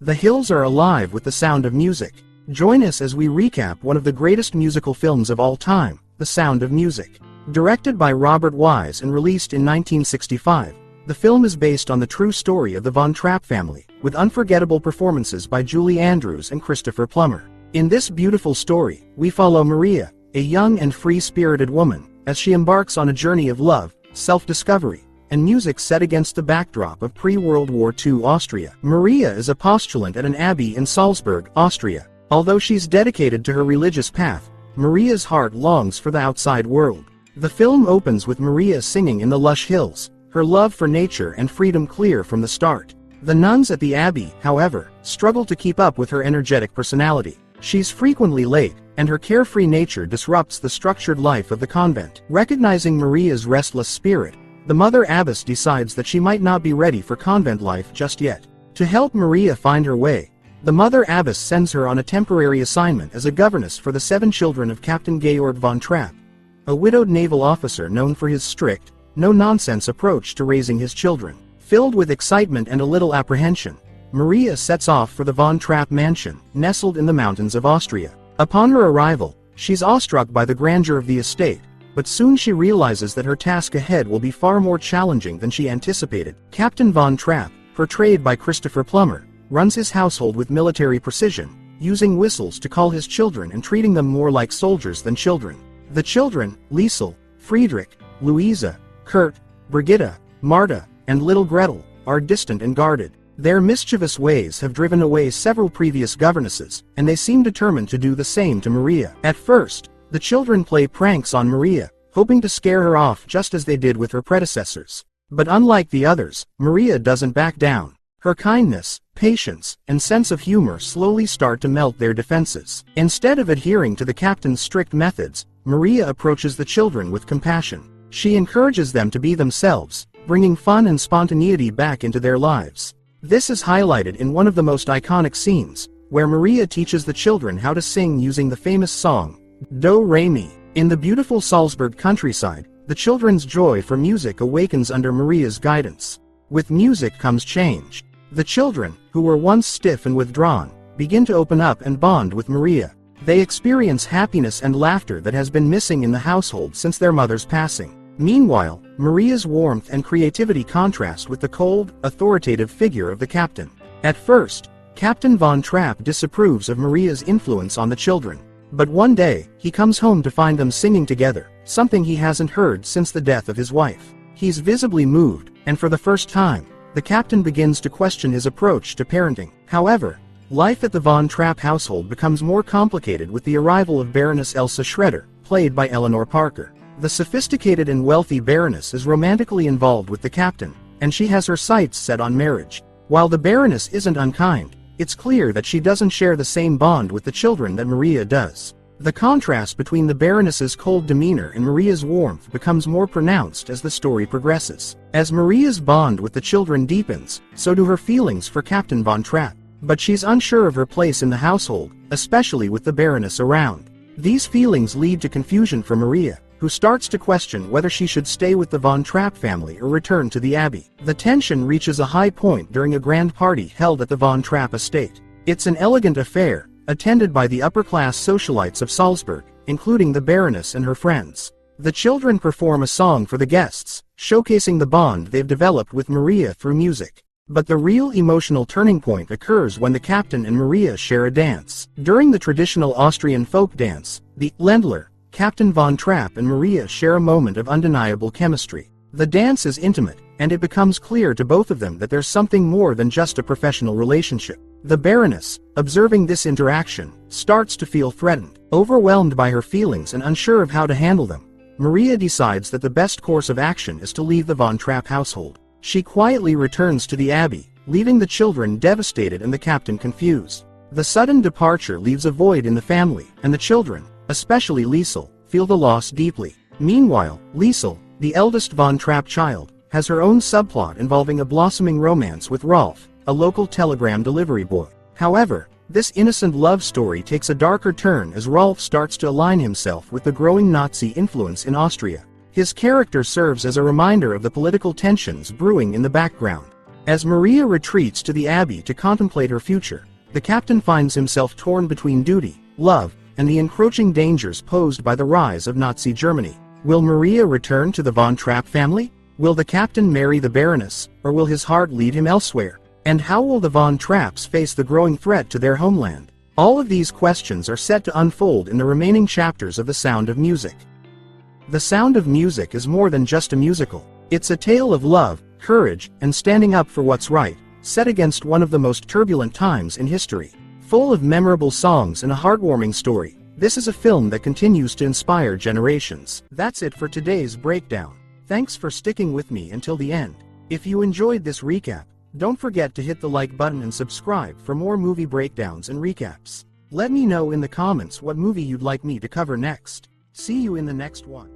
The hills are alive with the sound of music. Join us as we recap one of the greatest musical films of all time, The Sound of Music. Directed by Robert Wise and released in 1965, the film is based on the true story of the Von Trapp family, with unforgettable performances by Julie Andrews and Christopher Plummer. In this beautiful story, we follow Maria, a young and free-spirited woman, as she embarks on a journey of love, self-discovery, and music set against the backdrop of pre-World War II Austria. Maria is a postulant at an abbey in Salzburg, Austria. Although she's dedicated to her religious path, Maria's heart longs for the outside world. The film opens with Maria singing in the lush hills, her love for nature and freedom clear from the start. The nuns at the abbey, however, struggle to keep up with her energetic personality. She's frequently late, and her carefree nature disrupts the structured life of the convent. Recognizing Maria's restless spirit, the mother abbess decides that she might not be ready for convent life just yet. To help Maria find her way, the mother abbess sends her on a temporary assignment as a governess for the 7 children of Captain Georg von Trapp, a widowed naval officer known for his strict, no-nonsense approach to raising his children. Filled with excitement and a little apprehension, Maria sets off for the von Trapp mansion, nestled in the mountains of Austria. Upon her arrival, she's awestruck by the grandeur of the estate, but soon she realizes that her task ahead will be far more challenging than she anticipated. Captain von Trapp, portrayed by Christopher Plummer, runs his household with military precision, using whistles to call his children and treating them more like soldiers than children. The children, Liesel, Friedrich, Louisa, Kurt, Brigitta, Marta, and little Gretel, are distant and guarded. Their mischievous ways have driven away several previous governesses, and they seem determined to do the same to Maria. At first, the children play pranks on Maria, hoping to scare her off just as they did with her predecessors. But unlike the others, Maria doesn't back down. Her kindness, patience, and sense of humor slowly start to melt their defenses. Instead of adhering to the captain's strict methods, Maria approaches the children with compassion. She encourages them to be themselves, bringing fun and spontaneity back into their lives. This is highlighted in one of the most iconic scenes, where Maria teaches the children how to sing using the famous song, Do Re Mi. In the beautiful Salzburg countryside, the children's joy for music awakens under Maria's guidance. With music comes change. The children, who were once stiff and withdrawn, begin to open up and bond with Maria. They experience happiness and laughter that has been missing in the household since their mother's passing. Meanwhile, Maria's warmth and creativity contrast with the cold, authoritative figure of the captain. At first, Captain von Trapp disapproves of Maria's influence on the children. But one day, he comes home to find them singing together, something he hasn't heard since the death of his wife. He's visibly moved, and for the first time, the captain begins to question his approach to parenting. However, life at the von Trapp household becomes more complicated with the arrival of Baroness Elsa Schroeder, played by Eleanor Parker. The sophisticated and wealthy Baroness is romantically involved with the captain, and she has her sights set on marriage. While the Baroness isn't unkind, it's clear that she doesn't share the same bond with the children that Maria does. The contrast between the Baroness's cold demeanor and Maria's warmth becomes more pronounced as the story progresses. As Maria's bond with the children deepens, so do her feelings for Captain von Trapp. But she's unsure of her place in the household, especially with the Baroness around. These feelings lead to confusion for Maria, who starts to question whether she should stay with the von Trapp family or return to the abbey. The tension reaches a high point during a grand party held at the von Trapp estate. It's an elegant affair, attended by the upper-class socialites of Salzburg, including the Baroness and her friends. The children perform a song for the guests, showcasing the bond they've developed with Maria through music. But the real emotional turning point occurs when the captain and Maria share a dance. During the traditional Austrian folk dance, the Ländler, Captain von Trapp and Maria share a moment of undeniable chemistry. The dance is intimate, and it becomes clear to both of them that there's something more than just a professional relationship. The Baroness, observing this interaction, starts to feel threatened. Overwhelmed by her feelings and unsure of how to handle them, Maria decides that the best course of action is to leave the von Trapp household. She quietly returns to the abbey, leaving the children devastated and the captain confused. The sudden departure leaves a void in the family, and the children, especially Liesel, feel the loss deeply. Meanwhile, Liesel, the eldest von Trapp child, has her own subplot involving a blossoming romance with Rolf, a local telegram delivery boy. However, this innocent love story takes a darker turn as Rolf starts to align himself with the growing Nazi influence in Austria. His character serves as a reminder of the political tensions brewing in the background. As Maria retreats to the abbey to contemplate her future, the captain finds himself torn between duty, love, and the encroaching dangers posed by the rise of Nazi Germany. Will Maria return to the von Trapp family? Will the captain marry the Baroness, or will his heart lead him elsewhere? And how will the von Trapps face the growing threat to their homeland? All of these questions are set to unfold in the remaining chapters of The Sound of Music. The Sound of Music is more than just a musical. It's a tale of love, courage, and standing up for what's right, set against one of the most turbulent times in history. Full of memorable songs and a heartwarming story, this is a film that continues to inspire generations. That's it for today's breakdown. Thanks for sticking with me until the end. If you enjoyed this recap, don't forget to hit the like button and subscribe for more movie breakdowns and recaps. Let me know in the comments what movie you'd like me to cover next. See you in the next one.